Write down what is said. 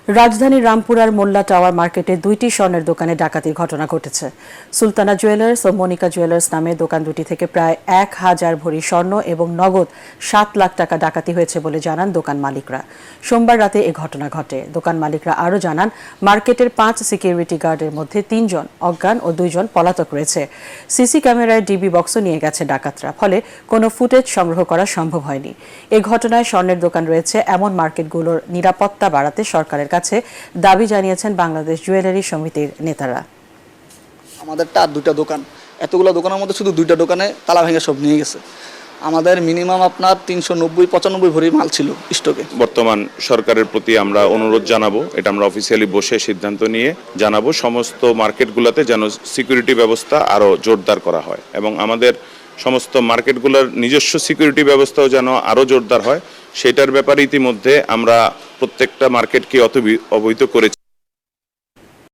রাজধানীর রামপুরার মোল্লা টাওয়ার মার্কেটে দুইটি স্বর্ণের দোকানে ডাকাতির ঘটনা ঘটেছে। সুলতানা জুয়েলার্স ও মনিকা জুয়েলার্স নামে দোকান দুটি থেকে প্রায় ১,০০০ ভরি স্বর্ণ এবং নগদ ৭ লাখ টাকা ডাকাতি হয়েছে বলে জানান দোকান মালিকরা। সোমবার রাতে এ ঘটনা ঘটে। দোকান মালিকরা আরও জানান, মার্কেটের ৫ সিকিউরিটি গার্ডের মধ্যে ৩ জন অজ্ঞান ও ২ জন পলাতক রয়েছে। সিসি ক্যামেরায় ডিবি বক্সও নিয়ে গেছে ডাকাতরা, ফলে কোনো ফুটেজ সংগ্রহ করা সম্ভব হয়নি। এ ঘটনায় স্বর্ণের দোকান রয়েছে এমন মার্কেটগুলোর নিরাপত্তা বাড়াতে সরকারের কাছে দাবি জানিয়েছেন বাংলাদেশ জুয়েলারি সমিতির নেতারা। আমাদেরটা আর দুইটা দোকান, এতগুলো দোকানের মধ্যে শুধু দুইটা দোকানে তালা ভেঙে সব নিয়ে গেছে। আমাদের মিনিমাম আপনার ৩৯০-৯৫ ভরি মাল ছিল স্টকে। বর্তমান সরকারের প্রতি আমরা অনুরোধ জানাবো, এটা আমরা অফিসিয়ালি বসে সিদ্ধান্ত নিয়ে জানাবো, সমস্ত মার্কেটগুলোতে যেন সিকিউরিটি ব্যবস্থা আরও জোরদার করা হয় এবং আমাদের সমস্ত মার্কেটগুলোর নিজস্ব সিকিউরিটি ব্যবস্থাও যেন আরও জোরদার হয়। সেটার ব্যাপারে ইতিমধ্যে আমরা প্রত্যেকটা মার্কেটকে অবহিত করেছি।